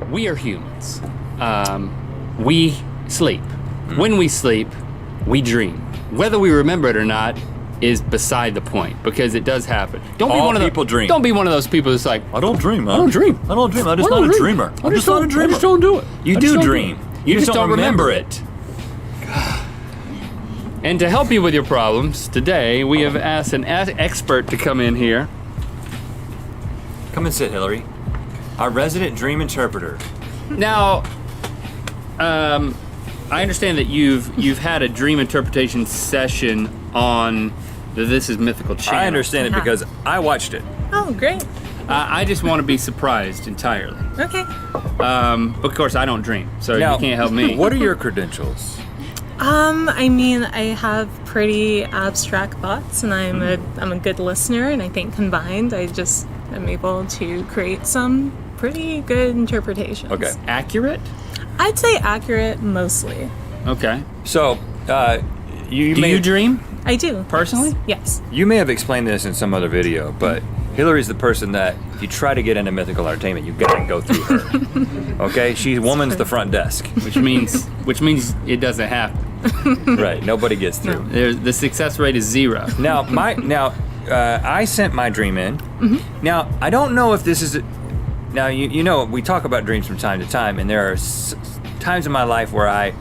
we are humans. We sleep. When we sleep, we dream. Whether we remember it or not is beside the point, because it does happen. Don't be one of people dream. Don't be one of those people that's like, I don't dream, man. I don't dream. I don't dream. I'm just not a dreamer. I'm just not a dreamer. I just don't do it. You do dream. You just don't remember it. And to help you with your problems, today we have asked an expert to come in here. Come and sit, Hillary. Our resident dream interpreter. Now, I understand that you've had a dream interpretation session on the This Is Mythical channel. I understand it because I watched it. Oh, great. I just want to be surprised entirely. Okay. Of course, I don't dream, so Now, you can't help me. What are your credentials? I mean, I have pretty abstract thoughts, and I'm a good listener, and I think combined, I just am able to create some pretty good interpretations. Okay. Accurate? I'd say accurate mostly. Okay. So, Do you dream? I do. Personally? Yes. You may have explained this in some other video, but Hillary's the person that if you try to get into mythical entertainment, you gotta go through her. Okay? She woman's the front desk. Which means it doesn't happen. Right. Nobody gets through. The success rate is 0. Now, I sent my dream in. Mm-hmm. Now, I don't know if this is. Now, you know, we talk about dreams from time to time, and there are times in my life where I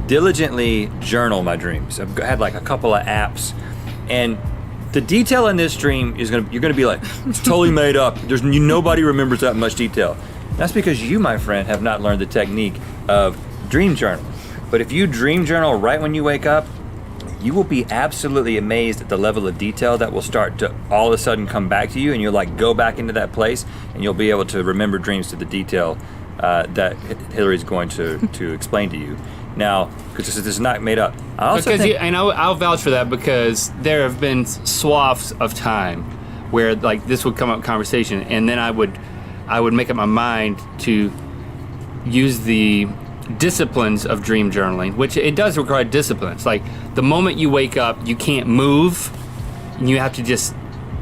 diligently journal my dreams. I've had like a couple of apps, and the detail in this dream is you're gonna be like, it's totally made up. Nobody remembers that much detail. That's because you, my friend, have not learned the technique of dream journaling. But if you dream journal right when you wake up, you will be absolutely amazed at the level of detail that will start to all of a sudden come back to you, and you'll like go back into that place, and you'll be able to remember dreams to the detail that Hillary's going to explain to you. Now, because this is not made up. I also I'll vouch for that, because there have been swaths of time where like this would come up in conversation, and then I would make up my mind to use the disciplines of dream journaling, which it does require disciplines. Like the moment you wake up, you can't move, and you have to just,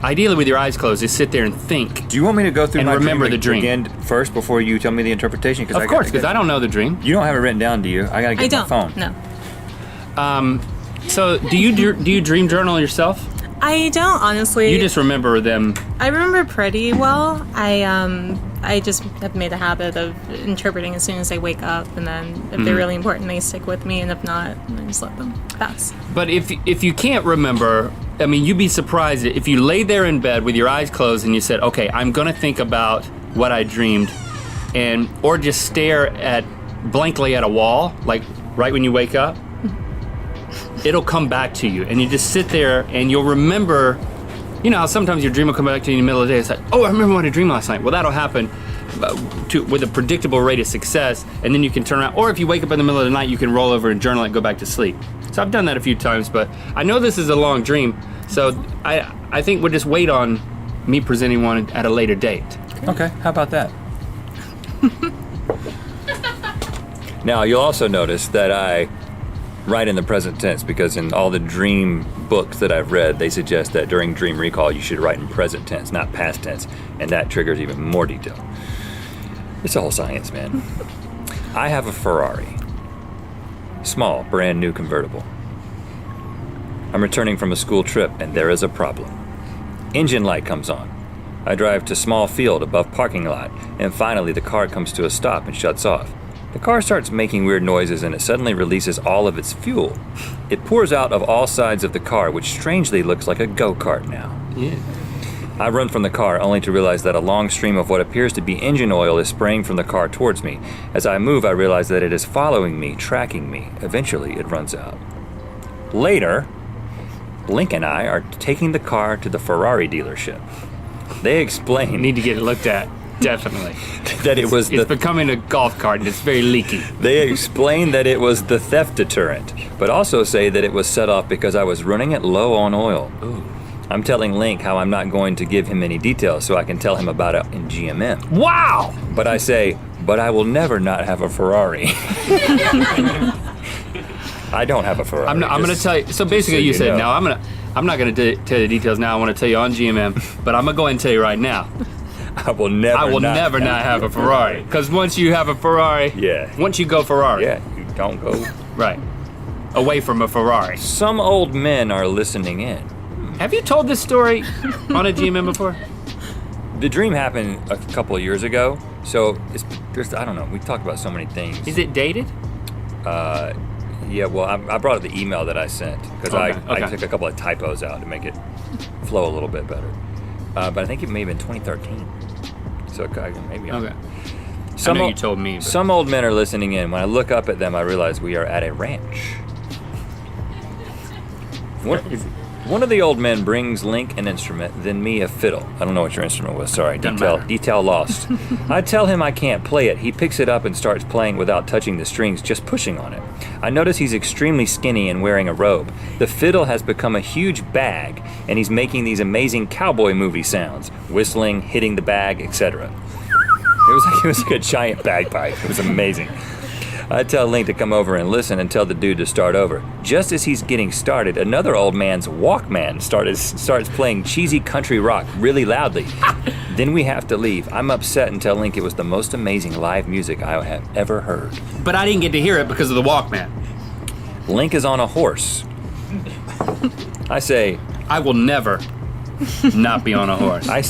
ideally with your eyes closed, just sit there and think. Do you want me to go through and my remember the dream again first before you tell me the interpretation? Of course, because I don't know the dream. You don't have it written down, do you? I gotta get my phone. No. So do you dream journal yourself? I don't, honestly. You just remember them. I remember pretty well. I just have made a habit of interpreting as soon as I wake up, and then if they're really important, they stick with me, and if not, I just let them pass. But if you can't remember, I mean, you'd be surprised if you lay there in bed with your eyes closed and you said, okay, I'm gonna think about what I dreamed, or just stare blankly at a wall, like right when you wake up, it'll come back to you, and you just sit there and you'll remember. You know how sometimes your dream will come back to you in the middle of the day. It's like, oh, I remember what I dreamed last night. Well, that'll happen with a predictable rate of success, and then you can turn around. Or if you wake up in the middle of the night, you can roll over and journal it and go back to sleep. So I've done that a few times, but I know this is a long dream, so I think we'll just wait on me presenting one at a later date. Okay, how about that? Now, you'll also notice that I write in the present tense, because in all the dream books that I've read, they suggest that during dream recall you should write in present tense, not past tense, and that triggers even more detail. It's a whole science, man. I have a Ferrari. Small, brand new convertible. I'm returning from a school trip, and there is a problem. Engine light comes on. I drive to small field above parking lot, and finally the car comes to a stop and shuts off. The car starts making weird noises, and it suddenly releases all of its fuel. It pours out of all sides of the car, which strangely looks like a go-kart now. Yeah. I run from the car, only to realize that a long stream of what appears to be engine oil is spraying from the car towards me. As I move, I realize that it is following me, tracking me. Eventually, it runs out. Later, Link and I are taking the car to the Ferrari dealership. They explain... You need to get it looked at. Definitely. That it was it's becoming a golf cart, and it's very leaky. They explain that it was the theft deterrent, but also say that it was set off because I was running it low on oil. Ooh. I'm telling Link how I'm not going to give him any details so I can tell him about it in GMM. Wow! But I say, but I will never not have a Ferrari. I don't have a Ferrari. I'm going to tell you. So basically, you said, no, I'm not going to tell you the details now. I want to tell you on GMM, but I'm going to go ahead and tell you right now. I will never. I will never not have a Ferrari. Because once you have a Ferrari, Yeah. Once you go Ferrari, Yeah, you don't go. right, away from a Ferrari. Some old men are listening in. Have you told this story on a GMM before? The dream happened a couple of years ago, so I don't know. We talked about so many things. Is it dated? Yeah, well, I brought up the email that I sent because I Okay. took a couple of typos out to make it flow a little bit better. But I think it may have been 2013. So maybe. Okay. I know you told me. But. Some old men are listening in. When I look up at them, I realize we are at a ranch. One of the old men brings Link an instrument, then me a fiddle. I don't know what your instrument was, sorry. Doesn't matter. Detail lost. I tell him I can't play it. He picks it up and starts playing without touching the strings, just pushing on it. I notice he's extremely skinny and wearing a robe. The fiddle has become a huge bag, and he's making these amazing cowboy movie sounds, whistling, hitting the bag, etc. It was like a giant bagpipe. It was amazing. I tell Link to come over and listen and tell the dude to start over. Just as he's getting started, another old man's Walkman starts playing cheesy country rock really loudly. Then we have to leave. I'm upset and tell Link it was the most amazing live music I have ever heard. But I didn't get to hear it because of the Walkman. Link is on a horse. I say, I will never not be on a horse. I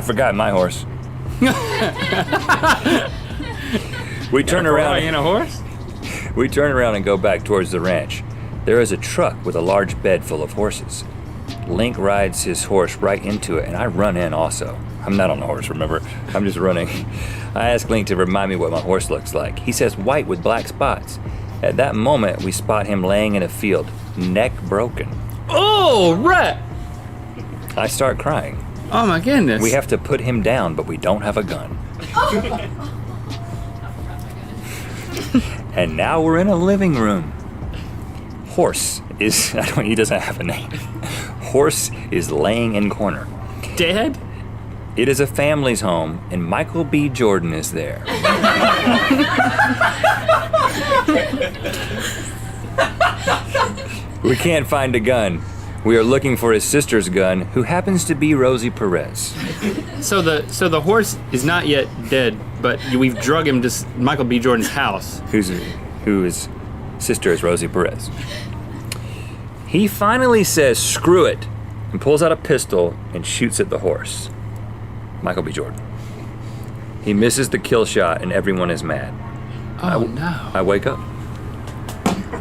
forgot my horse. We turn around. in a horse? We turn around and go back towards the ranch. There is a truck with a large bed full of horses. Link rides his horse right into it, and I run in also. I'm not on a horse, remember? I'm just running. I ask Link to remind me what my horse looks like. He says white with black spots. At that moment, we spot him laying in a field, neck broken. Oh, Rhett! I start crying. Oh my goodness. We have to put him down, but we don't have a gun. And now we're in a living room. Horse is, he doesn't have a name. Horse is laying in corner. Dead? It is a family's home, and Michael B. Jordan is there. We can't find a gun. We are looking for his sister's gun, who happens to be Rosie Perez. So the horse is not yet dead, but we've drug him to Michael B. Jordan's house. Whose sister is Rosie Perez. He finally says, "Screw it," and pulls out a pistol and shoots at the horse. Michael B. Jordan. He misses the kill shot, and everyone is mad. Oh no. I wake up.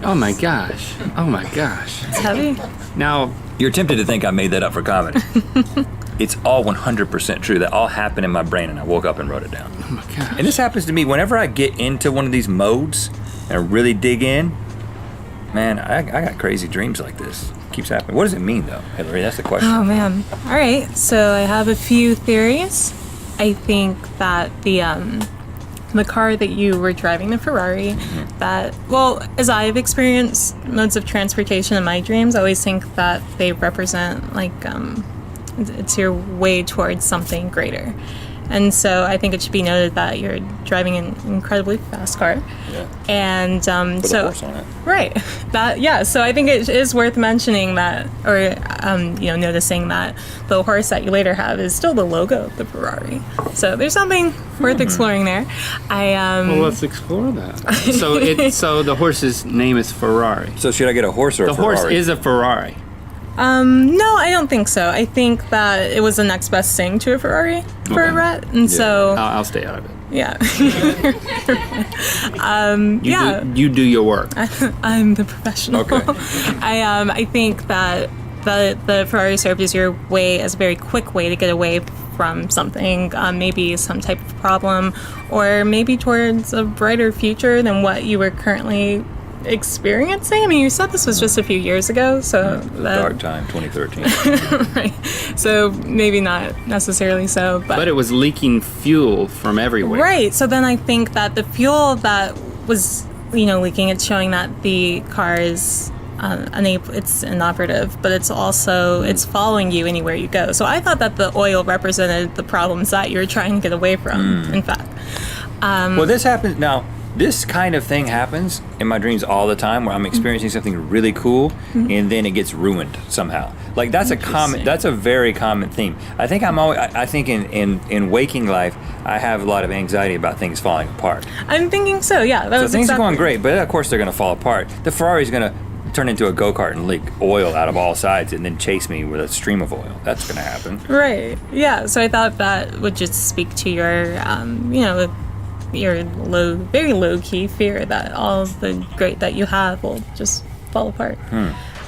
Oh my gosh. Oh my gosh. It's heavy. Now, You're tempted to think I made that up for comedy. It's all 100% true. That all happened in my brain, and I woke up and wrote it down. oh my gosh. And this happens to me whenever I get into one of these modes and really dig in. Man, I got crazy dreams like this. Keeps happening. What does it mean, though, Hillary? That's the question. Oh man. All right. So I have a few theories. I think that the car that you were driving, the Ferrari, that, well, as I've experienced modes of transportation in my dreams, I always think that they represent, like, it's your way towards something greater. And so I think it should be noted that you're driving an incredibly fast car. Yeah. And With a so, horse on it. right, that, yeah, so I think it is worth mentioning that, or, noticing that the horse that you later have is still the logo of the Ferrari. So there's something worth exploring there. well, let's explore that. So the horse's name is Ferrari. So should I get a horse or The a Ferrari? horse is a Ferrari. No, I don't think so. I think that it was the next best thing to a Ferrari for Rhett, and so I'll stay out of it. yeah. You do your work. I'm the professional. Okay. I think that the Ferrari served as your way, as a very quick way to get away from something, maybe some type of problem, or maybe towards a brighter future than what you were currently experiencing. I mean, you said this was just a few years ago, so Dark time, 2013. right. So maybe not necessarily so, But it was leaking fuel from everywhere. right. So then I think that the fuel that was, leaking, it's showing that the car is it's inoperative, but it's also it's following you anywhere you go. So I thought that the oil represented the problems that you're trying to get away from. In fact, Well, this happens now. this kind of thing happens in my dreams all the time, where I'm experiencing something really cool, and then it gets ruined somehow. Like that's a very common theme. I think I think in waking life, I have a lot of anxiety about things falling apart. I'm thinking so. Yeah, that So was things exactly. are going great, but of course they're going to fall apart. The Ferrari's going to turn into a go-kart and leak oil out of all sides, and then chase me with a stream of oil. That's going to happen. Right. Yeah. So I thought that would just speak to your, your very low key fear that all of the great that you have will just fall apart.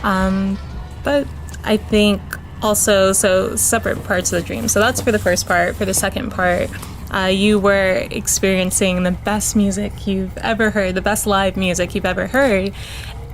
But I think also, so separate parts of the dream. So that's for the first part. For the second part, you were experiencing the best music you've ever heard, the best live music you've ever heard.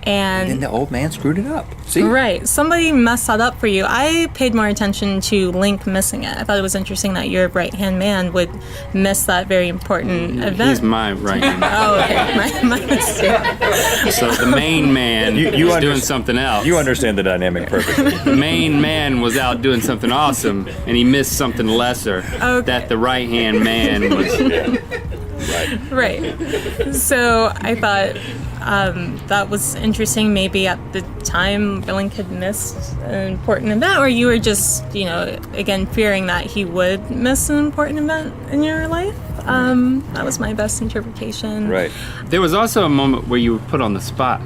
And then the old man screwed it up. See? Right. Somebody messed that up for you. I paid more attention to Link missing it. I thought it was interesting that your right-hand man would miss that very important event. He's my right hand. Oh, okay. My mistake. So the main man was doing something else. You understand the dynamic perfectly. The main man was out doing something awesome, and he missed something lesser. Okay. That the right-hand man was. Right. So I thought that was interesting. Maybe at the time Link had missed an important event, or you were just, again, fearing that he would miss an important event in your life. That was my best interpretation. Right. There was also a moment where you were put on the spot.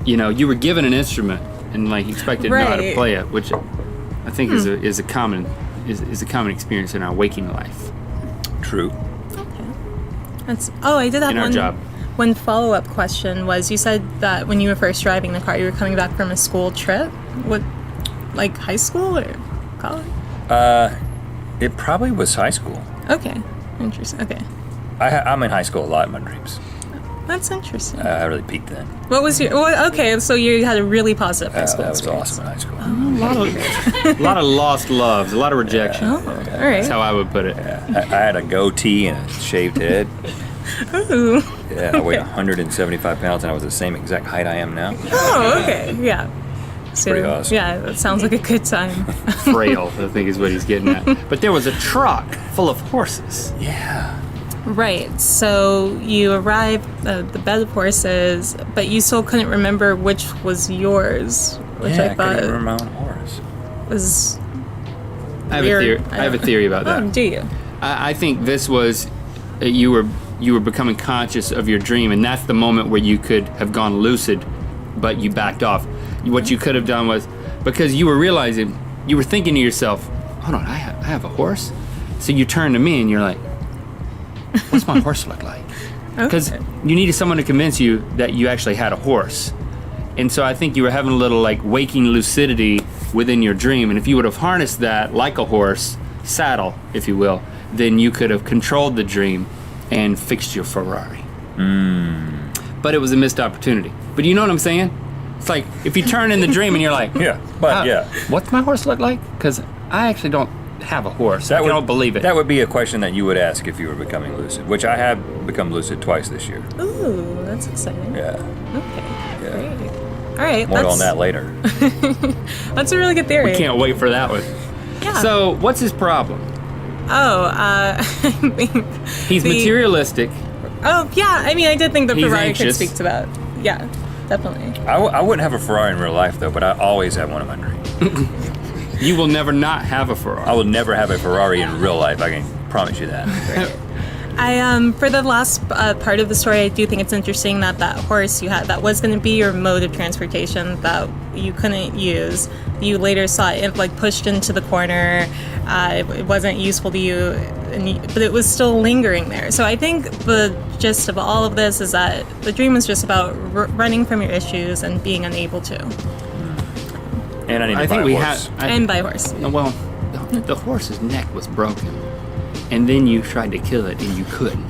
You were given an instrument and expected to know how to Right. play it, which I think is a common experience in our waking life. True. I did have In our one. job. One follow-up question was, you said that when you were first driving the car, you were coming back from a school trip. What, like high school or college? It probably was high school. Okay, interesting. Okay, I'm in high school a lot in my dreams. that's interesting. I really peaked then. What was your? Okay, so you had a really positive high school That was experience. awesome in high school. A lot of lost loves, a lot of rejection. Oh, all right. That's how I would put it. I had a goatee and a shaved head. Ooh. Yeah, I weighed 175 pounds, and I was the same exact height I am now. Oh, okay. Yeah. So, Pretty awesome. Yeah, that sounds like a good time. Frail, I think is what he's getting at. But there was a truck full of horses. Yeah. Right. So you arrived at the bed of horses, but you still couldn't remember which was yours, which I I couldn't thought remember my own horse. was I have weird. I have a theory about that. Oh, do you? I think this was you were becoming conscious of your dream, and that's the moment where you could have gone lucid, but you backed off. What you could have done was, because you were realizing, you were thinking to yourself, hold on, I have a horse? So you turn to me and you're like, what's my horse look like? Because you needed someone to convince you that you actually had a horse. And so I think you were having a little waking lucidity within your dream, and if you would have harnessed that like a horse, saddle, if you will, then you could have controlled the dream and fixed your Ferrari. But it was a missed opportunity. But you know what I'm saying? It's like if you turn in the dream and you're like, what's my horse look like? Because I actually don't have a horse. I don't believe it. That would be a question that you would ask if you were becoming lucid, which I have become lucid twice this year. Ooh, that's exciting. Yeah. Okay. Yeah. Great. All right. More on that later. That's a really good theory. We can't wait for that one. Yeah. So what's his problem? I think He's materialistic. Oh, yeah. I mean, I did think the He's Ferrari could anxious. speak to that. Yeah, definitely. I wouldn't have a Ferrari in real life, though, but I always have one in my dreams. You will never not have a Ferrari. I will never have a Ferrari in real life, I can promise you that. For the last part of the story, I do think it's interesting that horse you had, that was going to be your mode of transportation that you couldn't use. You later saw it pushed into the corner. It wasn't useful to you, but it was still lingering there. So I think the gist of all of this is that the dream was just about running from your issues and being unable to. And I need to I buy think a we horse. have. And by horse. Well, the horse's neck was broken, and then you tried to kill it, and you couldn't.